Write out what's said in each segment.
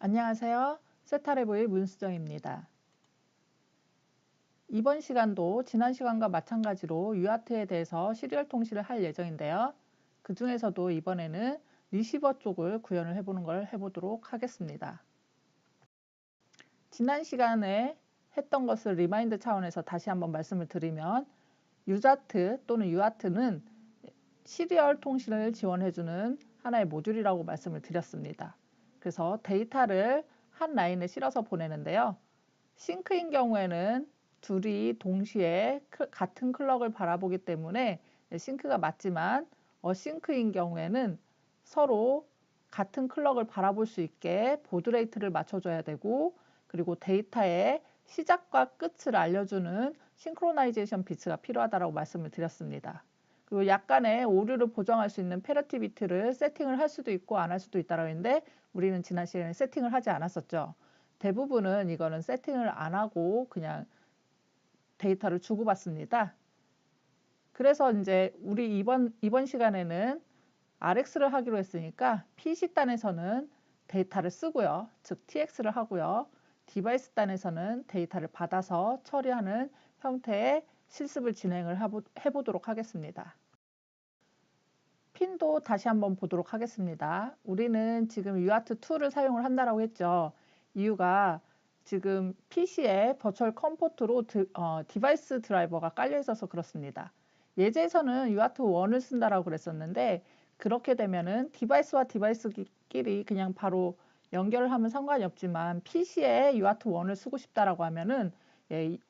안녕하세요. 세타레브의 문수정입니다. 이번 시간도 지난 시간과 마찬가지로 UART에 대해서 시리얼 통신을 할 예정인데요. 그 중에서도 이번에는 리시버 쪽을 구현을 해보는 걸 해보도록 하겠습니다. 지난 시간에 했던 것을 리마인드 차원에서 다시 한번 말씀을 드리면 UJART 또는 UART는 시리얼 통신을 지원해주는 하나의 모듈이라고 말씀을 드렸습니다. 그래서 데이터를 한 라인에 실어서 보내는데요. 싱크인 경우에는 둘이 동시에 같은 클럭을 바라보기 때문에 싱크가 맞지만 어싱크인 경우에는 서로 같은 클럭을 바라볼 수 있게 보드 레이트를 맞춰줘야 되고, 그리고 데이터의 시작과 끝을 알려주는 싱크로나이제이션 비트가 필요하다고 말씀을 드렸습니다. 그리고 약간의 오류를 보정할 수 있는 페러티 비트를 세팅을 할 수도 있고 안 할 수도 있다고 했는데, 우리는 지난 시간에 세팅을 하지 않았었죠. 대부분은 이거는 세팅을 안 하고 그냥 데이터를 주고받습니다. 그래서 이제 우리 이번 시간에는 RX를 하기로 했으니까 PC 단에서는 데이터를 쓰고요. 즉 TX를 하고요. 디바이스 단에서는 데이터를 받아서 처리하는 형태의 실습을 진행을 해보도록 하겠습니다. 핀도 다시 한번 보도록 하겠습니다. 우리는 지금 UART2를 사용을 한다고 했죠. 이유가 지금 PC에 버추얼 컴포트로 디바이스 드라이버가 깔려 있어서 그렇습니다. 예제에서는 UART1을 쓴다라고 그랬었는데, 그렇게 되면은 디바이스와 디바이스끼리 그냥 바로 연결을 하면 상관이 없지만 PC에 UART1을 쓰고 싶다라고 하면은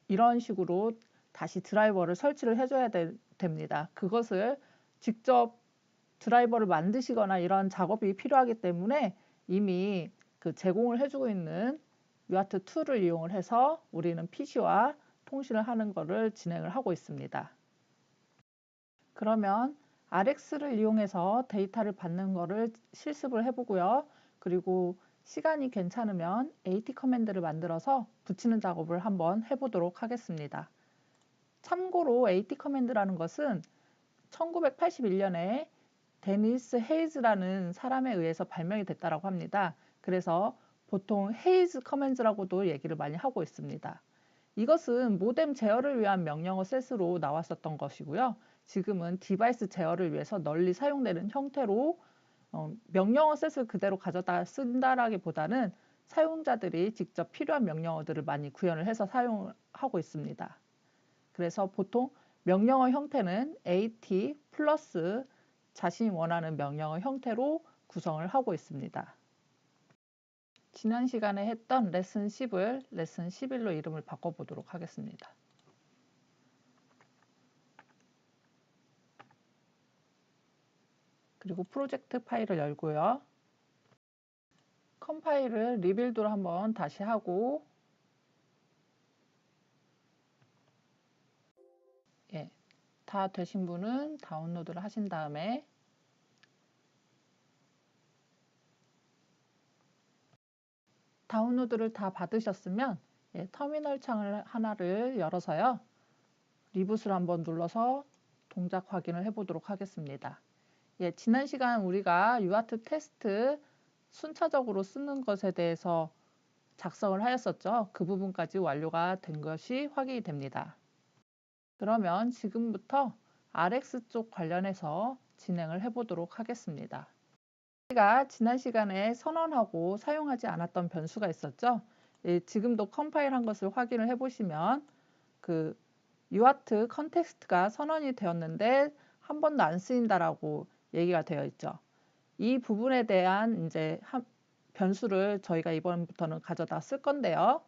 이런 식으로 다시 드라이버를 설치를 해줘야 됩니다. 그것을 직접 드라이버를 만드시거나 이런 작업이 필요하기 때문에 이미 그 제공을 해주고 있는 UART2를 이용을 해서 우리는 PC와 통신을 하는 것을 진행을 하고 있습니다. 그러면 RX를 이용해서 데이터를 받는 것을 실습을 해보고요. 그리고 시간이 괜찮으면 AT 커맨드를 만들어서 붙이는 작업을 한번 해보도록 하겠습니다. 참고로 AT 커맨드라는 것은 1981년에 데니스 헤이즈라는 사람에 의해서 발명이 됐다고 합니다. 그래서 보통 헤이즈 커맨드라고도 얘기를 많이 하고 있습니다. 이것은 모뎀 제어를 위한 명령어 셋으로 나왔었던 것이고요. 지금은 디바이스 제어를 위해서 널리 사용되는 형태로 명령어 셋을 그대로 가져다 쓴다라기보다는 사용자들이 직접 필요한 명령어들을 많이 구현을 해서 사용하고 있습니다. 그래서 보통 명령어 형태는 AT 플러스 자신이 원하는 명령어 형태로 구성을 하고 있습니다. 지난 시간에 했던 레슨 10을 레슨 11로 이름을 바꿔보도록 하겠습니다. 그리고 프로젝트 파일을 열고요. 컴파일을 리빌드로 한번 다시 하고, 다 되신 분은 다운로드를 하신 다음에 다운로드를 다 받으셨으면 터미널 창을 하나를 열어서요. 리붓을 한번 눌러서 동작 확인을 해보도록 하겠습니다. 지난 시간 우리가 UART 테스트 순차적으로 쓰는 것에 대해서 작성을 하였었죠. 그 부분까지 완료가 된 것이 확인이 됩니다. 그러면 지금부터 RX 쪽 관련해서 진행을 해보도록 하겠습니다. 우리가 지난 시간에 선언하고 사용하지 않았던 변수가 있었죠. 지금도 컴파일한 것을 확인을 해보시면 그 UART 컨텍스트가 선언이 되었는데 한 번도 안 쓰인다라고 얘기가 되어 있죠. 이 부분에 대한 이제 변수를 저희가 이번부터는 가져다 쓸 건데요.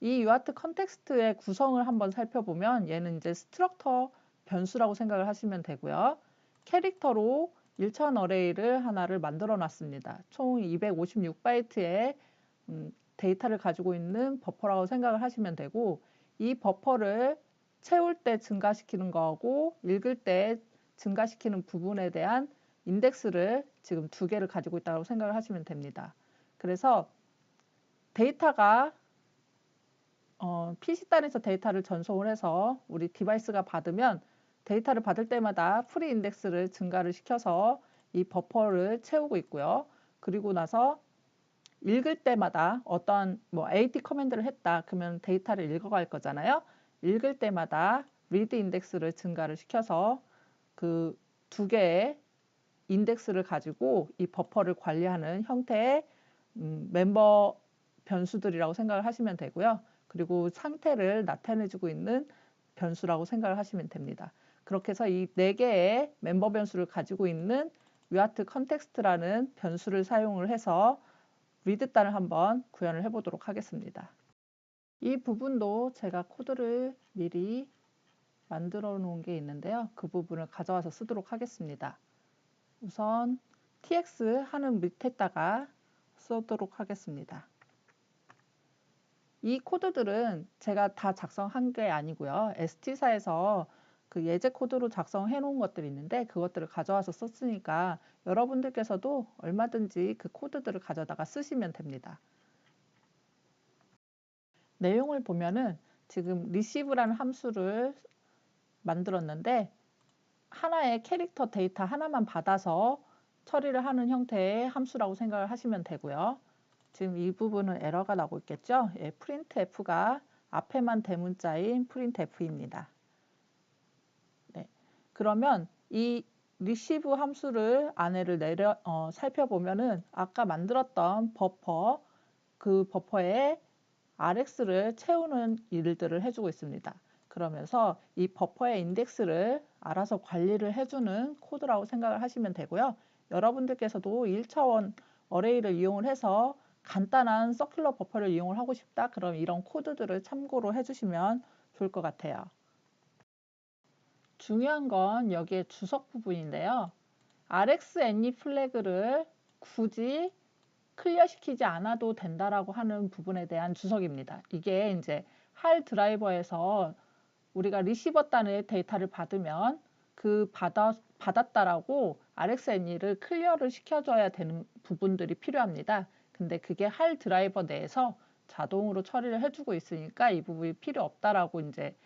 이 UART 컨텍스트의 구성을 한번 살펴보면 얘는 이제 스트럭터 변수라고 생각을 하시면 되고요. 캐릭터로 1천 어레이를 하나를 만들어 놨습니다. 총 256바이트의 데이터를 가지고 있는 버퍼라고 생각을 하시면 되고, 이 버퍼를 채울 때 증가시키는 거하고 읽을 때 증가시키는 부분에 대한 인덱스를 지금 2개를 가지고 있다고 생각을 하시면 됩니다. 그래서 데이터가 PC단에서 데이터를 전송을 해서 우리 디바이스가 받으면 데이터를 받을 때마다 프리 인덱스를 증가를 시켜서 이 버퍼를 채우고 있고요. 그리고 나서 읽을 때마다 어떤 뭐 AT 커맨드를 했다. 그러면 데이터를 읽어갈 거잖아요. 읽을 때마다 read 인덱스를 증가를 시켜서 그 두 개의 인덱스를 가지고 이 버퍼를 관리하는 형태의 멤버 변수들이라고 생각을 하시면 되고요. 그리고 상태를 나타내주고 있는 변수라고 생각을 하시면 됩니다. 그렇게 해서 이 4개의 멤버 변수를 가지고 있는 위아트 컨텍스트라는 변수를 사용을 해서 리드단을 한번 구현을 해보도록 하겠습니다. 이 부분도 제가 코드를 미리 만들어 놓은 게 있는데요. 그 부분을 가져와서 쓰도록 하겠습니다. 우선 tx 하는 밑에다가 쓰도록 하겠습니다. 이 코드들은 제가 다 작성한 게 아니고요. ST사에서 그 예제 코드로 작성해 놓은 것들이 있는데 그것들을 가져와서 썼으니까 여러분들께서도 얼마든지 그 코드들을 가져다가 쓰시면 됩니다. 내용을 보면은 지금 receive라는 함수를 만들었는데 하나의 캐릭터 데이터 하나만 받아서 처리를 하는 형태의 함수라고 생각을 하시면 되고요. 지금 이 부분은 에러가 나고 있겠죠? 예, printf가 앞에만 대문자인 printf입니다. 네, 그러면 이 receive 함수를 안에를 살펴보면은 아까 만들었던 버퍼, 그 버퍼에 rx를 채우는 일들을 해주고 있습니다. 그러면서 이 버퍼의 인덱스를 알아서 관리를 해주는 코드라고 생각을 하시면 되고요. 여러분들께서도 1차원 어레이를 이용을 해서 간단한 서큘러 버퍼를 이용을 하고 싶다. 그럼 이런 코드들을 참고로 해주시면 좋을 것 같아요. 중요한 건 여기에 주석 부분인데요. RxAny 플래그를 굳이 클리어시키지 않아도 된다라고 하는 부분에 대한 주석입니다. 이게 이제 할 드라이버에서 우리가 리시버 단의 데이터를 받으면 그 받았다라고 RxAny를 클리어를 시켜줘야 되는 부분들이 필요합니다. 근데 그게 할 드라이버 내에서 자동으로 처리를 해주고 있으니까 이 부분이 필요 없다라고 이제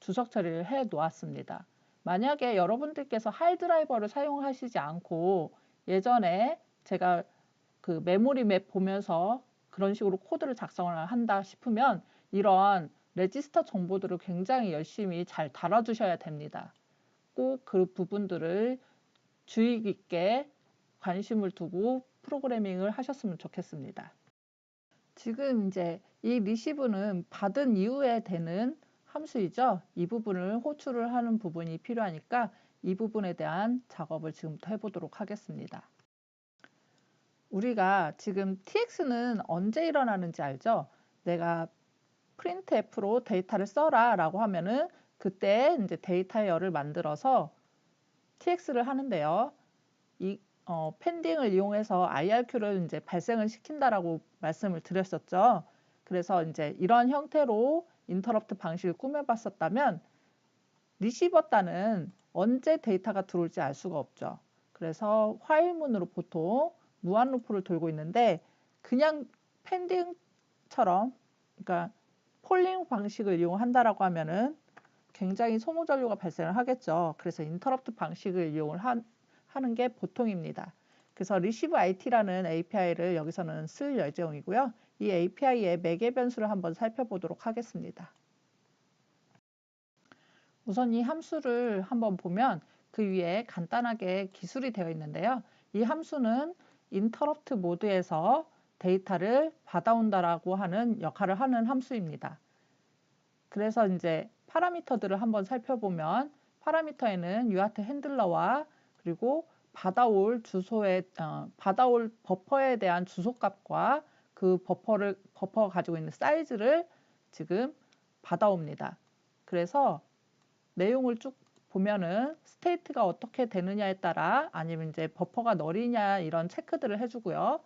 주석 처리를 해 놓았습니다. 만약에 여러분들께서 할 드라이버를 사용하시지 않고 예전에 제가 그 메모리 맵 보면서 그런 식으로 코드를 작성을 한다 싶으면 이런 레지스터 정보들을 굉장히 열심히 잘 다뤄주셔야 됩니다. 꼭 그 부분들을 주의 깊게 관심을 두고 프로그래밍을 하셨으면 좋겠습니다. 지금 이제 이 리시브는 받은 이후에 되는 함수이죠. 이 부분을 호출을 하는 부분이 필요하니까 이 부분에 대한 작업을 지금부터 해보도록 하겠습니다. 우리가 지금 tx는 언제 일어나는지 알죠? 내가 printf로 데이터를 써라 라고 하면은 그때 이제 데이터의 열을 만들어서 tx를 하는데요. 이 펜딩을 이용해서 IRQ를 이제 발생을 시킨다라고 말씀을 드렸었죠. 그래서 이제 이런 형태로 인터럽트 방식을 꾸며봤었다면 리시버 단은 언제 데이터가 들어올지 알 수가 없죠. 그래서 화일문으로 보통 무한 루프를 돌고 있는데 그냥 펜딩처럼 그러니까 폴링 방식을 이용한다라고 하면은 굉장히 소모 전류가 발생을 하겠죠. 그래서 인터럽트 방식을 이용을 하는 게 보통입니다. 그래서 receive it라는 API를 여기서는 쓸 예정이고요. 이 API의 매개 변수를 한번 살펴보도록 하겠습니다. 우선 이 함수를 한번 보면 그 위에 간단하게 기술이 되어 있는데요. 이 함수는 interrupt 모드에서 데이터를 받아온다라고 하는 역할을 하는 함수입니다. 그래서 이제 파라미터들을 한번 살펴보면 파라미터에는 UART 핸들러와 그리고 받아올 받아올 버퍼에 대한 주소값과 그 버퍼가 가지고 있는 사이즈를 지금 받아옵니다. 그래서 내용을 쭉 보면은 스테이트가 어떻게 되느냐에 따라 아니면 이제 버퍼가 널이냐 이런 체크들을 해주고요.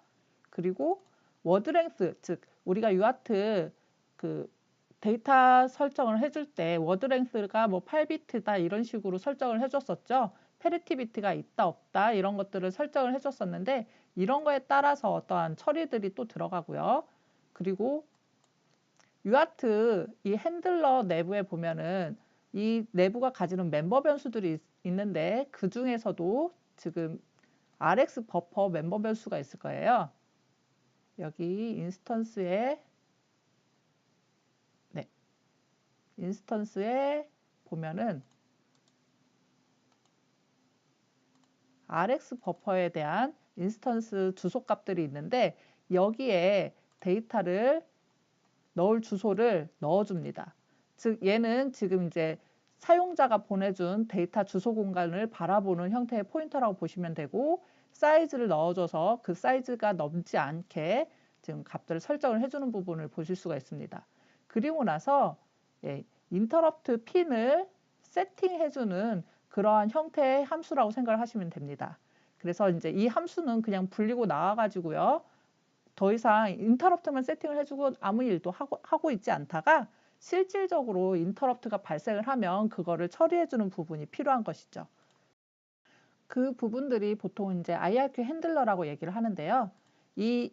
그리고 워드 랭스, 즉 우리가 UART 그 데이터 설정을 해줄 때 워드 랭스가 뭐 8비트다 이런 식으로 설정을 해줬었죠. 페리티 비트가 있다 없다 이런 것들을 설정을 해줬었는데 이런 거에 따라서 어떠한 처리들이 또 들어가고요. 그리고 UART 이 핸들러 내부에 보면은 이 내부가 가지는 멤버 변수들이 있는데 그 중에서도 지금 RX 버퍼 멤버 변수가 있을 거예요. 여기 인스턴스에 보면은 RX 버퍼에 대한 인스턴스 주소 값들이 있는데 여기에 데이터를 넣을 주소를 넣어줍니다. 즉 얘는 지금 이제 사용자가 보내준 데이터 주소 공간을 바라보는 형태의 포인터라고 보시면 되고 사이즈를 넣어줘서 그 사이즈가 넘지 않게 지금 값들을 설정을 해주는 부분을 보실 수가 있습니다. 그리고 나서 인터럽트 핀을 세팅해주는 그러한 형태의 함수라고 생각을 하시면 됩니다. 그래서 이제 이 함수는 그냥 불리고 나와가지고요. 더 이상 인터럽트만 세팅을 해주고 아무 일도 하고 있지 않다가 실질적으로 인터럽트가 발생을 하면 그거를 처리해주는 부분이 필요한 것이죠. 그 부분들이 보통 이제 IRQ 핸들러라고 얘기를 하는데요. 이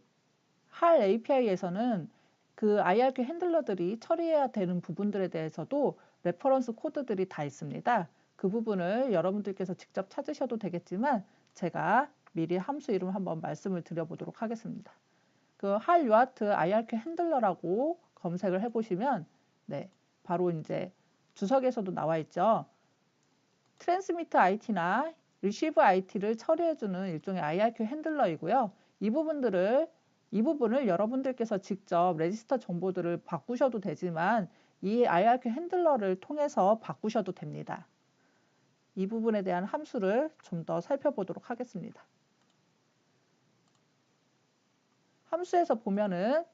HAL API에서는 그 IRQ 핸들러들이 처리해야 되는 부분들에 대해서도 레퍼런스 코드들이 다 있습니다. 그 부분을 여러분들께서 직접 찾으셔도 되겠지만 제가 미리 함수 이름 한번 말씀을 드려보도록 하겠습니다. 그 HAL UART IRQ 핸들러라고 검색을 해보시면 바로 이제 주석에서도 나와 있죠. 트랜스미트 IT나 리시브 IT를 처리해주는 일종의 IRQ 핸들러이고요. 이 부분을 여러분들께서 직접 레지스터 정보들을 바꾸셔도 되지만 이 IRQ 핸들러를 통해서 바꾸셔도 됩니다. 이 부분에 대한 함수를 좀 더 살펴보도록 하겠습니다. 함수에서 보면은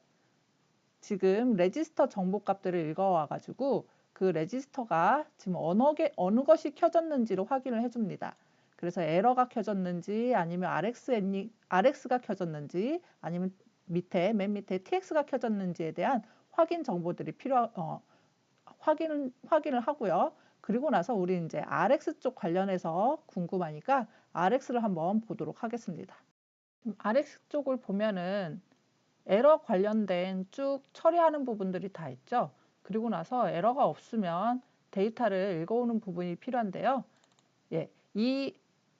지금 레지스터 정보 값들을 읽어와 가지고 그 레지스터가 지금 어느 것이 켜졌는지를 확인을 해줍니다. 그래서 에러가 켜졌는지 아니면 RX가 켜졌는지 아니면 맨 밑에 TX가 켜졌는지에 대한 확인 정보들이 확인을 하고요. 그리고 나서 우리 이제 RX 쪽 관련해서 궁금하니까 RX를 한번 보도록 하겠습니다. RX 쪽을 보면은 에러 관련된 쭉 처리하는 부분들이 다 있죠. 그리고 나서 에러가 없으면 데이터를 읽어오는 부분이 필요한데요. 이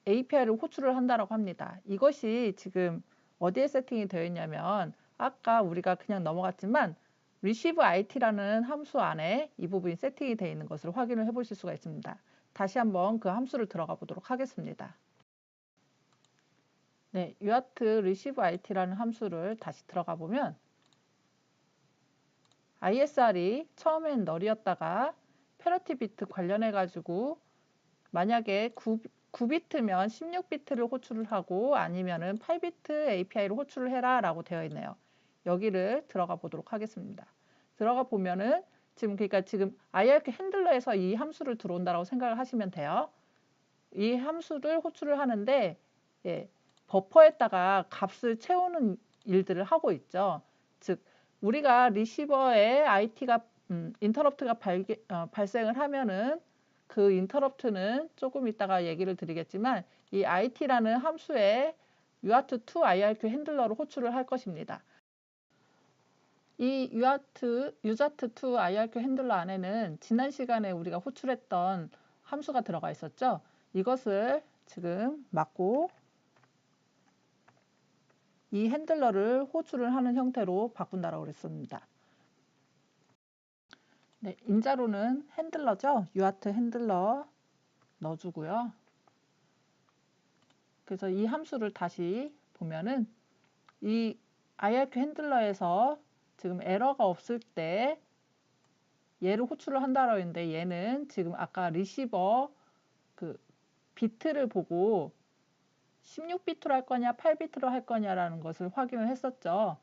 API를 호출을 한다라고 합니다. 이것이 지금 어디에 세팅이 되어 있냐면 아까 우리가 그냥 넘어갔지만 receive it라는 함수 안에 이 부분이 세팅이 되어 있는 것을 확인을 해 보실 수가 있습니다. 다시 한번 그 함수를 들어가 보도록 하겠습니다. UART receive it라는 함수를 다시 들어가 보면 ISR이 처음엔 널이었다가 패러티 비트 관련해 가지고 만약에 9비트면 16비트를 호출을 하고 아니면은 8비트 API를 호출을 해라 라고 되어 있네요. 여기를 들어가 보도록 하겠습니다. 들어가 보면은 그러니까 지금 IRQ 핸들러에서 이 함수를 들어온다라고 생각을 하시면 돼요. 이 함수를 호출을 하는데 버퍼에다가 값을 채우는 일들을 하고 있죠. 즉 우리가 리시버에 인터럽트가 발생을 하면은 그 인터럽트는 조금 이따가 얘기를 드리겠지만 이 it라는 함수에 UART2 IRQ 핸들러로 호출을 할 것입니다. 이 UART2 IRQ 핸들러 안에는 지난 시간에 우리가 호출했던 함수가 들어가 있었죠. 이것을 지금 막고 이 핸들러를 호출을 하는 형태로 바꾼다라고 그랬습니다. 인자로는 핸들러죠. UART 핸들러 넣어주고요. 그래서 이 함수를 다시 보면은 이 IRQ 핸들러에서 지금 에러가 없을 때 얘를 호출을 한다라고 했는데 얘는 지금 아까 리시버 그 비트를 보고 16비트로 할 거냐 8비트로 할 거냐라는 것을 확인을 했었죠.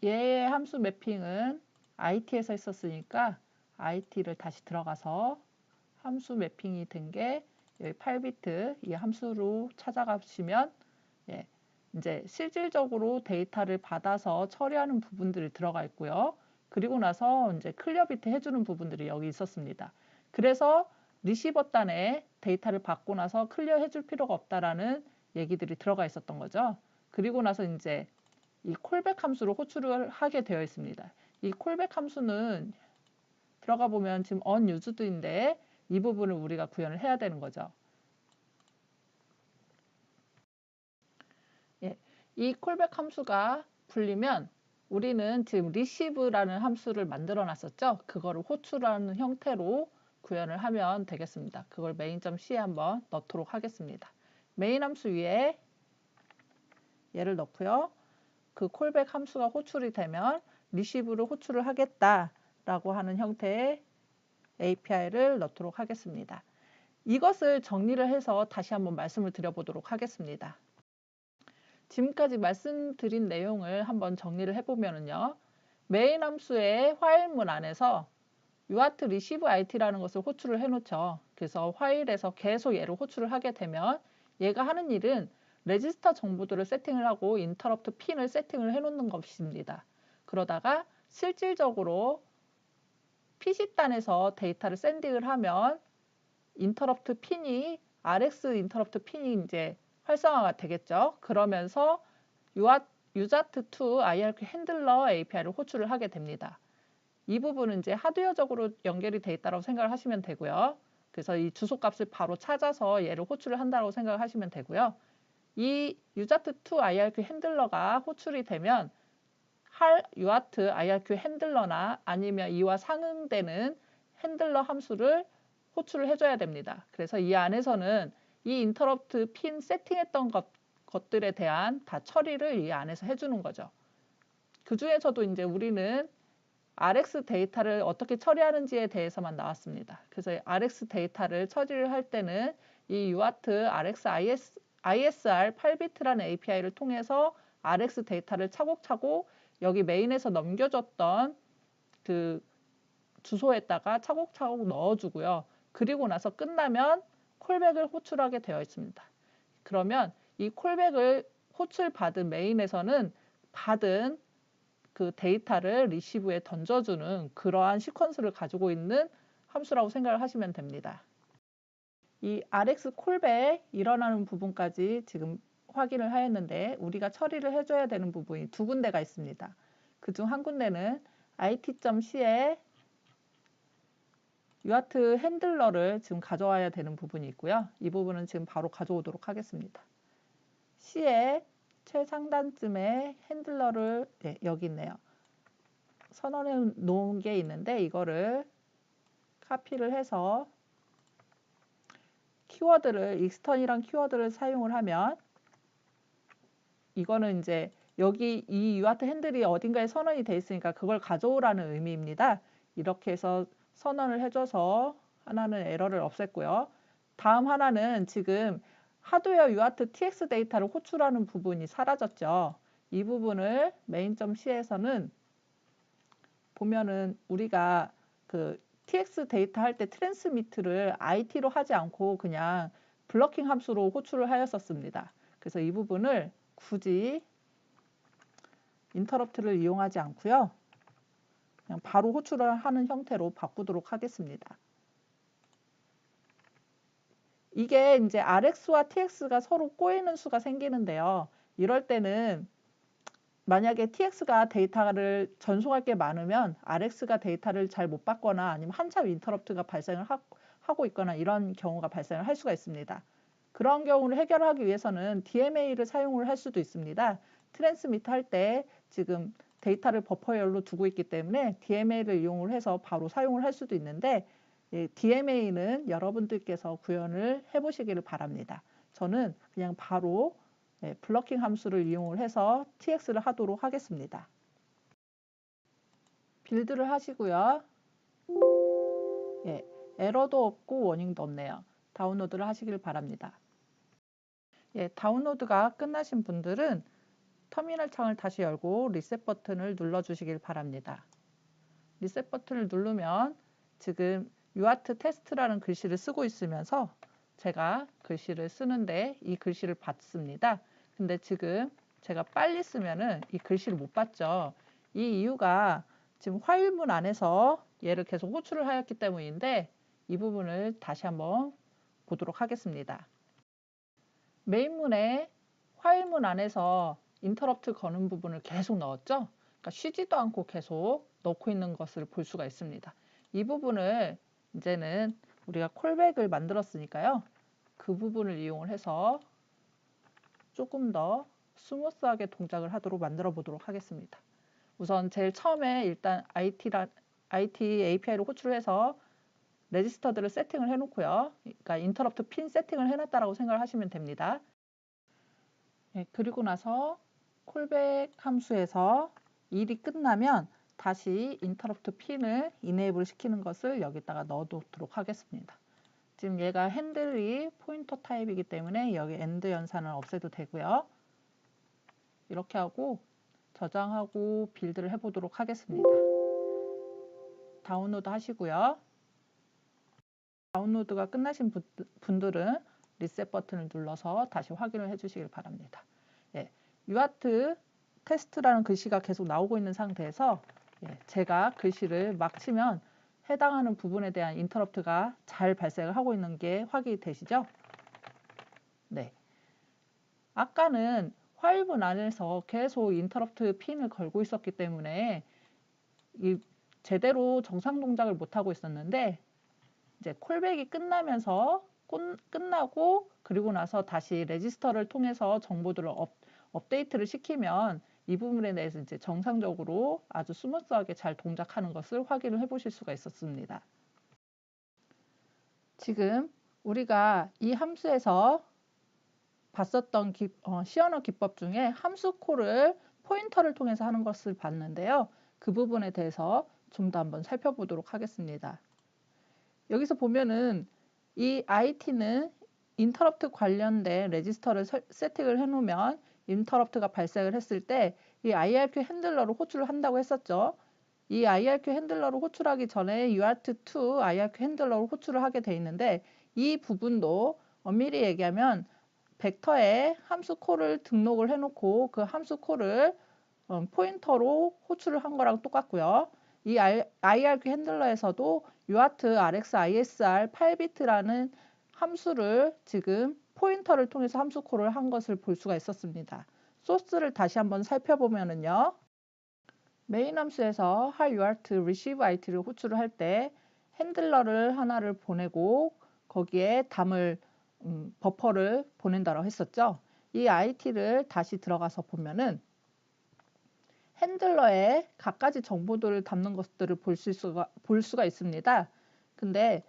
얘의 함수 매핑은 IT에서 했었으니까 IT를 다시 들어가서 함수 매핑이 된 게 여기 8비트 이 함수로 찾아가시면 이제 실질적으로 데이터를 받아서 처리하는 부분들이 들어가 있고요. 그리고 나서 이제 클리어 비트 해주는 부분들이 여기 있었습니다. 그래서 리시버 단에 데이터를 받고 나서 클리어 해줄 필요가 없다라는 얘기들이 들어가 있었던 거죠. 그리고 나서 이제 이 콜백 함수로 호출을 하게 되어 있습니다. 이 콜백 함수는 들어가 보면 지금 unused인데 이 부분을 우리가 구현을 해야 되는 거죠. 이 콜백 함수가 풀리면 우리는 지금 receive라는 함수를 만들어 놨었죠. 그거를 호출하는 형태로 구현을 하면 되겠습니다. 그걸 main.c에 한번 넣도록 하겠습니다. 메인 함수 위에 얘를 넣고요. 그 콜백 함수가 호출이 되면 receive를 호출을 하겠다라고 하는 형태의 API를 넣도록 하겠습니다. 이것을 정리를 해서 다시 한번 말씀을 드려보도록 하겠습니다. 지금까지 말씀드린 내용을 한번 정리를 해보면요. 메인 함수의 화일문 안에서 UART receive it라는 것을 호출을 해놓죠. 그래서 화일에서 계속 얘를 호출을 하게 되면 얘가 하는 일은 레지스터 정보들을 세팅을 하고 인터럽트 핀을 세팅을 해놓는 것입니다. 그러다가 실질적으로 PC단에서 데이터를 샌딩을 하면 인터럽트 핀이 RX 인터럽트 핀이 이제 활성화가 되겠죠. 그러면서 UART2 IRQ 핸들러 API를 호출을 하게 됩니다. 이 부분은 이제 하드웨어적으로 연결이 돼 있다고 생각을 하시면 되고요. 그래서 이 주소값을 바로 찾아서 얘를 호출을 한다고 생각을 하시면 되고요. 이 UART2 IRQ 핸들러가 호출이 되면 UART IRQ 핸들러나 아니면 이와 상응되는 핸들러 함수를 호출을 해줘야 됩니다. 그래서 이 안에서는 이 인터럽트 핀 세팅했던 것들에 대한 다 처리를 이 안에서 해주는 거죠. 그 중에서도 이제 우리는 RX 데이터를 어떻게 처리하는지에 대해서만 나왔습니다. 그래서 RX 데이터를 처리를 할 때는 이 UART RX ISR 8비트라는 API를 통해서 RX 데이터를 차곡차곡 여기 메인에서 넘겨줬던 그 주소에다가 차곡차곡 넣어주고요. 그리고 나서 끝나면 콜백을 호출하게 되어 있습니다. 그러면 이 콜백을 호출받은 메인에서는 받은 그 데이터를 리시브에 던져주는 그러한 시퀀스를 가지고 있는 함수라고 생각을 하시면 됩니다. 이 RX 콜백 일어나는 부분까지 지금 확인을 하였는데 우리가 처리를 해줘야 되는 부분이 두 군데가 있습니다. 그중 한 군데는 it.c에 UART 핸들러를 지금 가져와야 되는 부분이 있고요. 이 부분은 지금 바로 가져오도록 하겠습니다. C의 최상단쯤에 핸들러를 여기 있네요. 선언해 놓은 게 있는데 이거를 카피를 해서 키워드를 extern이란 키워드를 사용을 하면 이거는 이제 여기 이 UART 핸들이 어딘가에 선언이 돼 있으니까 그걸 가져오라는 의미입니다. 이렇게 해서 선언을 해줘서 하나는 에러를 없앴고요. 다음 하나는 지금 하드웨어 UART TX 데이터를 호출하는 부분이 사라졌죠. 이 부분을 main.c에서는 보면은 우리가 그 TX 데이터 할 때 트랜스미트를 IT로 하지 않고 그냥 블러킹 함수로 호출을 하였었습니다. 그래서 이 부분을 굳이 인터럽트를 이용하지 않고요. 그냥 바로 호출을 하는 형태로 바꾸도록 하겠습니다. 이게 이제 RX와 TX가 서로 꼬이는 수가 생기는데요. 이럴 때는 만약에 TX가 데이터를 전송할 게 많으면 RX가 데이터를 잘 못 받거나 아니면 한참 인터럽트가 발생을 하고 있거나 이런 경우가 발생을 할 수가 있습니다. 그런 경우를 해결하기 위해서는 DMA를 사용을 할 수도 있습니다. 트랜스미트 할 때 지금 데이터를 버퍼열로 두고 있기 때문에 DMA를 이용을 해서 바로 사용을 할 수도 있는데 DMA는 여러분들께서 구현을 해보시기를 바랍니다. 저는 그냥 바로 블러킹 함수를 이용을 해서 TX를 하도록 하겠습니다. 빌드를 하시고요. 에러도 없고 워닝도 없네요. 다운로드를 하시길 바랍니다. 다운로드가 끝나신 분들은 터미널 창을 다시 열고 리셋 버튼을 눌러주시길 바랍니다. 리셋 버튼을 누르면 지금 UART 테스트라는 글씨를 쓰고 있으면서 제가 글씨를 쓰는데 이 글씨를 받습니다. 근데 지금 제가 빨리 쓰면은 이 글씨를 못 받죠. 이 이유가 지금 화일문 안에서 얘를 계속 호출을 하였기 때문인데 이 부분을 다시 한번 보도록 하겠습니다. 메인문에 화일문 안에서 인터럽트 거는 부분을 계속 넣었죠. 그러니까 쉬지도 않고 계속 넣고 있는 것을 볼 수가 있습니다. 이 부분을 이제는 우리가 콜백을 만들었으니까요. 그 부분을 이용을 해서 조금 더 스무스하게 동작을 하도록 만들어 보도록 하겠습니다. 우선 제일 처음에 일단 IT API를 호출을 해서 레지스터들을 세팅을 해놓고요. 그러니까 인터럽트 핀 세팅을 해놨다라고 생각을 하시면 됩니다. 네, 그리고 나서 콜백 함수에서 일이 끝나면 다시 인터럽트 핀을 이네이블 시키는 것을 여기다가 넣어두도록 하겠습니다. 지금 얘가 핸들이 포인터 타입이기 때문에 여기 엔드 연산을 없애도 되고요. 이렇게 하고 저장하고 빌드를 해보도록 하겠습니다. 다운로드 하시고요. 다운로드가 끝나신 분들은 리셋 버튼을 눌러서 다시 확인을 해주시길 바랍니다. 예, 유아트 테스트라는 글씨가 계속 나오고 있는 상태에서 제가 글씨를 막 치면 해당하는 부분에 대한 인터럽트가 잘 발생을 하고 있는 게 확인이 되시죠? 네. 아까는 화일문 안에서 계속 인터럽트 핀을 걸고 있었기 때문에 제대로 정상 동작을 못하고 있었는데 이제 콜백이 끝나면서 끝나고 그리고 나서 다시 레지스터를 통해서 정보들을 업데이트를 시키면 이 부분에 대해서 이제 정상적으로 아주 스무스하게 잘 동작하는 것을 확인을 해 보실 수가 있었습니다. 지금 우리가 이 함수에서 봤었던 시언어 기법 중에 함수 콜을 포인터를 통해서 하는 것을 봤는데요. 그 부분에 대해서 좀 더 한번 살펴보도록 하겠습니다. 여기서 보면은 이 IT는 인터럽트 관련된 레지스터를 세팅을 해놓으면 인터럽트가 발생을 했을 때 이 IRQ 핸들러로 호출을 한다고 했었죠. 이 IRQ 핸들러로 호출하기 전에 UART2 IRQ 핸들러로 호출을 하게 돼 있는데 이 부분도 엄밀히 얘기하면 벡터에 함수 콜을 등록을 해놓고 그 함수 콜을 포인터로 호출을 한 거랑 똑같고요. 이 IRQ 핸들러에서도 UART RX ISR 8비트라는 함수를 지금 포인터를 통해서 함수 콜을 한 것을 볼 수가 있었습니다. 소스를 다시 한번 살펴보면은요. 메인 함수에서 할 UART receive IT를 호출을 할 때 핸들러를 하나를 보내고 거기에 담을 버퍼를 보낸다고 했었죠. 이 IT를 다시 들어가서 보면은 핸들러에 갖가지 정보들을 담는 것들을 볼 수가 있습니다. 근데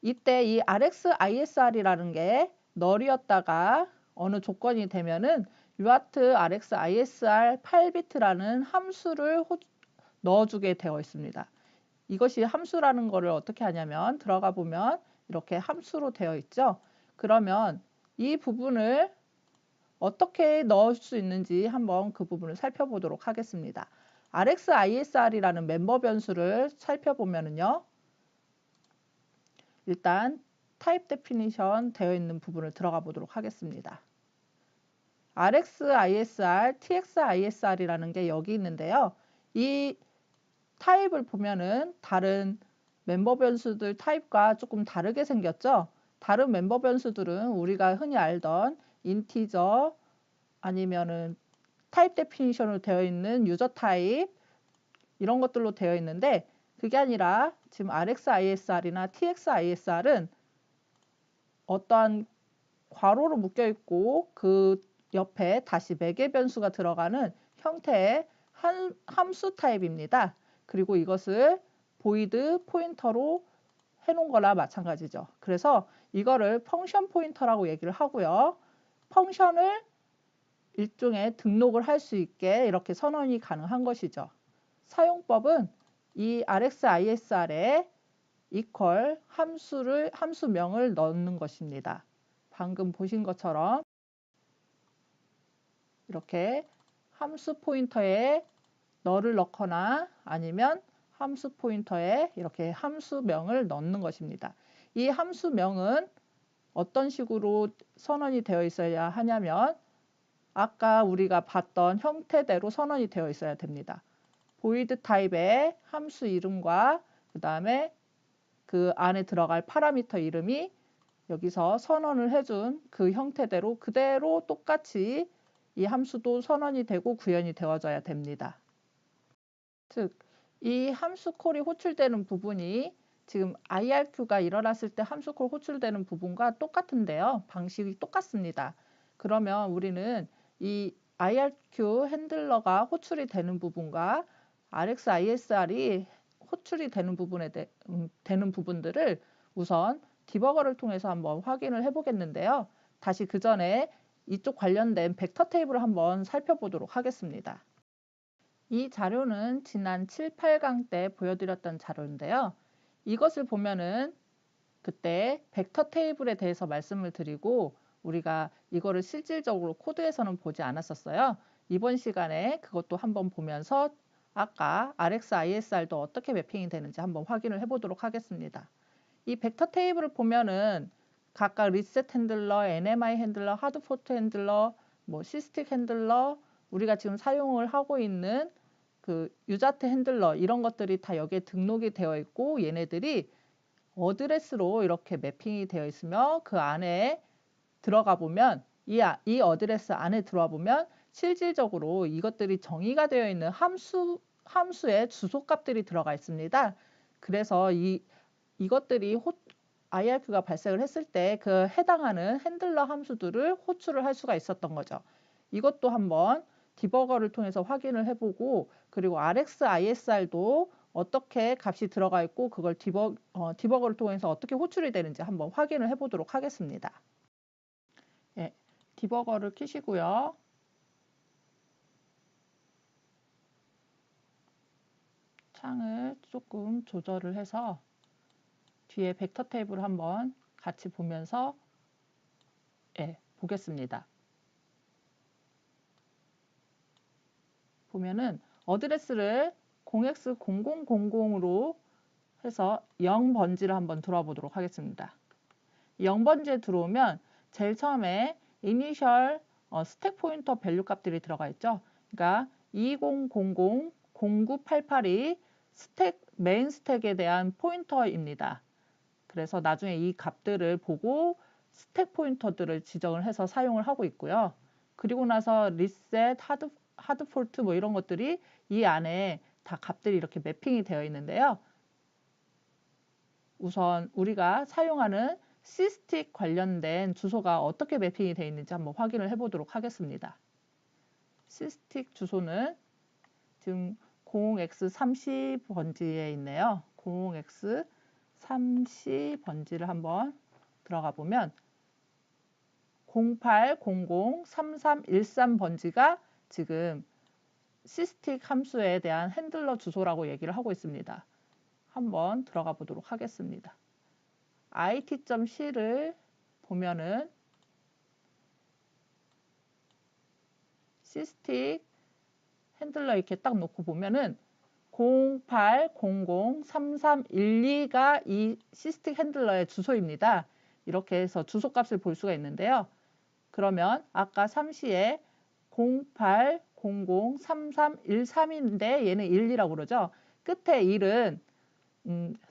이때 이 RX ISR이라는 게 널이었다가 어느 조건이 되면은 UART RX ISR 8비트라는 함수를 넣어주게 되어 있습니다. 이것이 함수라는 것을 어떻게 하냐면 들어가 보면 이렇게 함수로 되어 있죠. 그러면 이 부분을 어떻게 넣을 수 있는지 한번 그 부분을 살펴보도록 하겠습니다. RX ISR이라는 멤버 변수를 살펴보면요. 일단 타입 데피니션 되어 있는 부분을 들어가 보도록 하겠습니다. RX ISR, TX ISR이라는 게 여기 있는데요. 이 타입을 보면은 다른 멤버 변수들 타입과 조금 다르게 생겼죠. 다른 멤버 변수들은 우리가 흔히 알던 인티저 아니면은 타입 데피니션으로 되어 있는 유저 타입 이런 것들로 되어 있는데 그게 아니라 지금 RX ISR이나 TX ISR은 어떠한 괄호로 묶여 있고 그 옆에 다시 매개 변수가 들어가는 형태의 함수 타입입니다. 그리고 이것을 보이드 포인터로 해놓은 거나 마찬가지죠. 그래서 이거를 펑션 포인터라고 얘기를 하고요. 펑션을 일종의 등록을 할 수 있게 이렇게 선언이 가능한 것이죠. 사용법은 이 RX ISR에 equal 함수명을 넣는 것입니다. 방금 보신 것처럼 이렇게 함수 포인터에 너를 넣거나 아니면 함수 포인터에 이렇게 함수명을 넣는 것입니다. 이 함수명은 어떤 식으로 선언이 되어 있어야 하냐면 아까 우리가 봤던 형태대로 선언이 되어 있어야 됩니다. void 타입의 함수 이름과 그 다음에 그 안에 들어갈 파라미터 이름이 여기서 선언을 해준 그 형태대로 그대로 똑같이 이 함수도 선언이 되고 구현이 되어져야 됩니다. 즉, 이 함수 콜이 호출되는 부분이 지금 IRQ가 일어났을 때 함수 콜 호출되는 부분과 똑같은데요. 방식이 똑같습니다. 그러면 우리는 이 IRQ 핸들러가 호출이 되는 부분과 RX ISR이 호출이 되는 되는 부분들을 우선 디버거를 통해서 한번 확인을 해보겠는데요. 다시 그 전에 이쪽 관련된 벡터 테이블을 한번 살펴보도록 하겠습니다. 이 자료는 지난 7, 8강 때 보여드렸던 자료인데요. 이것을 보면은 그때 벡터 테이블에 대해서 말씀을 드리고 우리가 이거를 실질적으로 코드에서는 보지 않았었어요. 이번 시간에 그것도 한번 보면서 아까 RX, ISR도 어떻게 매핑이 되는지 한번 확인을 해보도록 하겠습니다. 이 벡터 테이블을 보면은 각각 리셋 핸들러, NMI 핸들러, 하드포트 핸들러, 뭐 시스틱 핸들러, 우리가 지금 사용을 하고 있는 그 유자트 핸들러 이런 것들이 다 여기에 등록이 되어 있고 얘네들이 어드레스로 이렇게 매핑이 되어 있으며 그 안에 들어가 보면 이 어드레스 안에 들어와 보면 실질적으로 이것들이 정의가 되어 있는 함수의 주소값들이 들어가 있습니다. 그래서 이것들이 IRQ가 발생을 했을 때 그 해당하는 핸들러 함수들을 호출을 할 수가 있었던 거죠. 이것도 한번 디버거를 통해서 확인을 해보고 그리고 RX, ISR도 어떻게 값이 들어가 있고 그걸 디버거를 통해서 어떻게 호출이 되는지 한번 확인을 해보도록 하겠습니다. 예, 디버거를 켜시고요. 창을 조금 조절을 해서 뒤에 벡터 테이블을 한번 같이 보면서 보겠습니다. 보면은 어드레스를 0x0000으로 해서 0번지를 한번 들어와 보도록 하겠습니다. 0번지에 들어오면 제일 처음에 이니셜 스택 포인터 밸류 값들이 들어가 있죠. 그러니까 2000-0988이 메인 스택에 대한 포인터입니다. 그래서 나중에 이 값들을 보고 스택 포인터들을 지정을 해서 사용을 하고 있고요. 그리고 나서 리셋, 하드폴트 뭐 이런 것들이 이 안에 다 값들이 이렇게 매핑이 되어 있는데요. 우선 우리가 사용하는 시스틱 관련된 주소가 어떻게 매핑이 되어 있는지 한번 확인을 해보도록 하겠습니다. 시스틱 주소는 지금 0x30번지에 있네요. 0x30번지를 한번 들어가 보면 08003313번지가 지금 시스틱 함수에 대한 핸들러 주소라고 얘기를 하고 있습니다. 한번 들어가 보도록 하겠습니다. it.c를 보면은 시스틱 핸들러 이렇게 딱 놓고 보면은 08003312가 이 시스틱 핸들러의 주소입니다. 이렇게 해서 주소값을 볼 수가 있는데요. 그러면 아까 3시에 08003313인데 얘는 1이라고 그러죠. 끝에 1은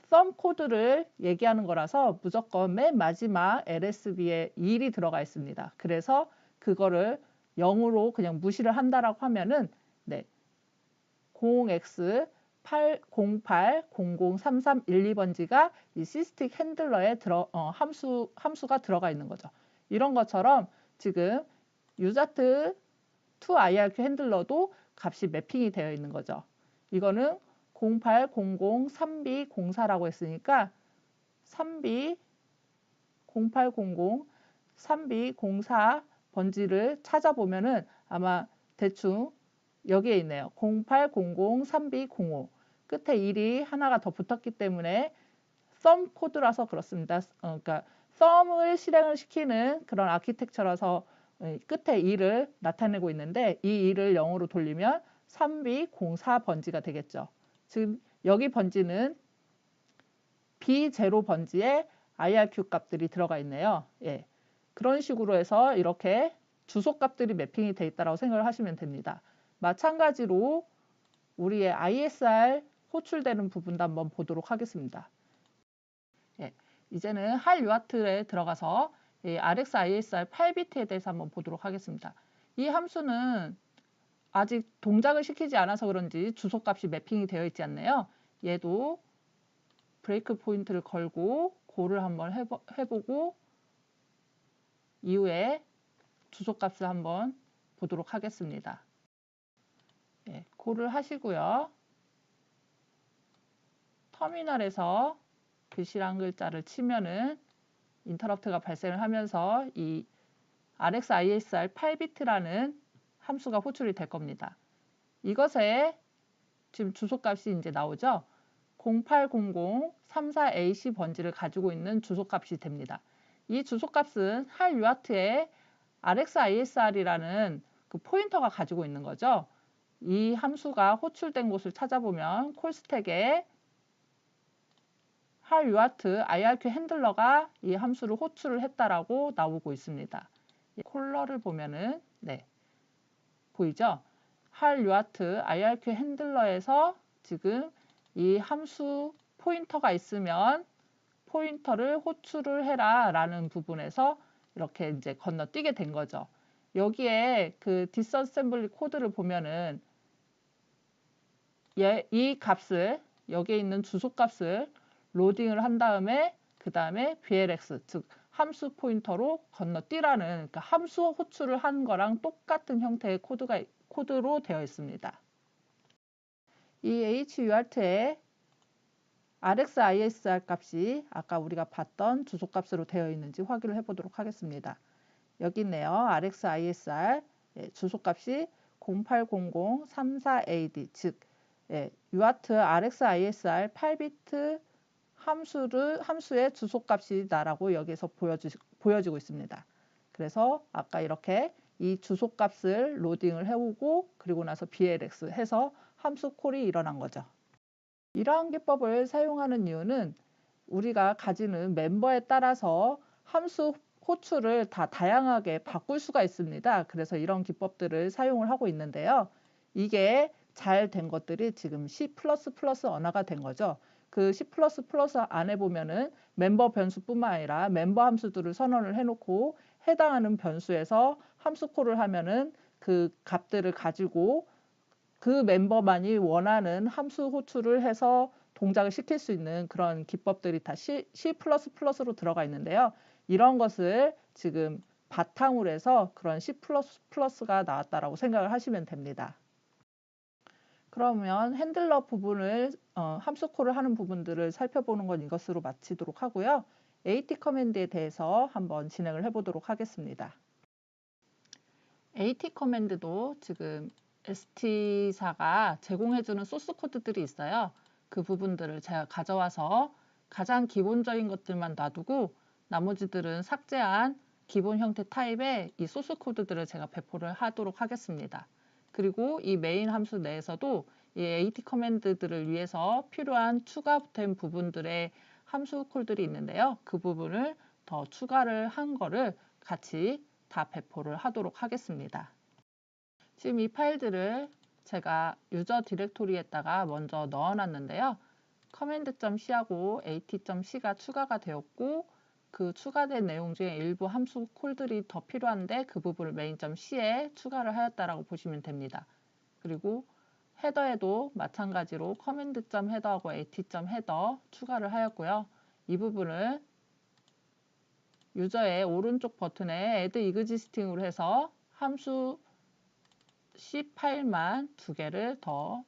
썸 코드를 얘기하는 거라서 무조건 맨 마지막 LSB에 1이 들어가 있습니다. 그래서 그거를 0으로 그냥 무시를 한다라고 하면은 0x08003312번지가 이 시스틱 핸들러에 함수가 들어가 있는 거죠. 이런 것처럼 지금 유자트 to IRQ 핸들러도 값이 매핑이 되어 있는 거죠. 이거는 0800-3B04라고 했으니까 3B 0800-3B04 번지를 찾아보면은 아마 대충 여기에 있네요. 0800-3B05 끝에 1이 하나가 더 붙었기 때문에 썸 코드라서 그렇습니다. 그러니까 썸을 실행을 시키는 그런 아키텍처라서 끝에 2를 나타내고 있는데 이 2를 0으로 돌리면 3B04번지가 되겠죠. 지금 여기 번지는 B0 번지에 IRQ 값들이 들어가 있네요. 그런 식으로 해서 이렇게 주소 값들이 매핑이 돼 있다고 생각을 하시면 됩니다. 마찬가지로 우리의 ISR 호출되는 부분도 한번 보도록 하겠습니다. 이제는 할 유아트에 들어가서 RX ISR 8비트에 대해서 한번 보도록 하겠습니다. 이 함수는 아직 동작을 시키지 않아서 그런지 주소값이 매핑이 되어 있지 않나요? 얘도 브레이크 포인트를 걸고 고를 한번 해보고 이후에 주소값을 한번 보도록 하겠습니다. 예, 콜을 하시고요. 터미널에서 글씨란 글자를 치면은 인터럽트가 발생을 하면서 이 RxISR 8비트라는 함수가 호출이 될 겁니다. 이것에 지금 주소값이 이제 나오죠. 080034AC 번지를 가지고 있는 주소값이 됩니다. 이 주소값은 할 UART에 RxISR이라는 그 포인터가 가지고 있는 거죠. 이 함수가 호출된 곳을 찾아보면 콜스택에 할 UART IRQ 핸들러가 이 함수를 호출을 했다라고 나오고 있습니다. 콜러를 보면은 네, 보이죠? 할 UART IRQ 핸들러에서 지금 이 함수 포인터가 있으면 포인터를 호출을 해라 라는 부분에서 이렇게 이제 건너뛰게 된 거죠. 여기에 그 디스어셈블리 코드를 보면은 이 값을 여기에 있는 주소 값을 로딩을 한 다음에 그 다음에 blx 즉 함수 포인터로 건너뛰라는 그러니까 함수 호출을 한 거랑 똑같은 형태의 코드로 되어 있습니다. 이 HUART의 RxISR 값이 아까 우리가 봤던 주소 값으로 되어 있는지 확인을 해보도록 하겠습니다. 여기 있네요. RxISR 주소 값이 080034AD 즉 UART RxISR 8비트 함수의 주소값이다라고 여기서 보여지고 있습니다. 그래서 아까 이렇게 이 주소값을 로딩을 해오고 그리고 나서 blx 해서 함수 콜이 일어난 거죠. 이러한 기법을 사용하는 이유는 우리가 가지는 멤버에 따라서 함수 호출을 다 다양하게 바꿀 수가 있습니다. 그래서 이런 기법들을 사용을 하고 있는데요. 이게 잘 된 것들이 지금 C++ 언어가 된 거죠. 그 C++ 안에 보면은 멤버 변수뿐만 아니라 멤버 함수들을 선언을 해놓고 해당하는 변수에서 함수 콜을 하면은 그 값들을 가지고 그 멤버만이 원하는 함수 호출을 해서 동작을 시킬 수 있는 그런 기법들이 다 C++로 들어가 있는데요. 이런 것을 지금 바탕으로 해서 그런 C++가 나왔다라고 생각을 하시면 됩니다. 그러면 핸들러 부분을 함수 콜을 하는 부분들을 살펴보는 건 이것으로 마치도록 하고요. AT 커맨드에 대해서 한번 진행을 해보도록 하겠습니다. AT 커맨드도 지금 ST사가 제공해주는 소스 코드들이 있어요. 그 부분들을 제가 가져와서 가장 기본적인 것들만 놔두고 나머지들은 삭제한 기본 형태 타입의 이 소스 코드들을 제가 배포를 하도록 하겠습니다. 그리고 이 메인 함수 내에서도 이 AT 커맨드들을 위해서 필요한 추가된 부분들의 함수 콜들이 있는데요. 그 부분을 더 추가를 한 거를 같이 다 배포를 하도록 하겠습니다. 지금 이 파일들을 제가 유저 디렉토리에다가 먼저 넣어놨는데요. command.c하고 at.c가 추가가 되었고 그 추가된 내용 중에 일부 함수 콜들이 더 필요한데 그 부분을 main.c에 추가를 하였다라고 보시면 됩니다. 그리고 헤더에도 마찬가지로 command.header하고 at.header 추가를 하였고요. 이 부분을 유저의 오른쪽 버튼에 add existing으로 해서 함수 C 파일만 2개를 더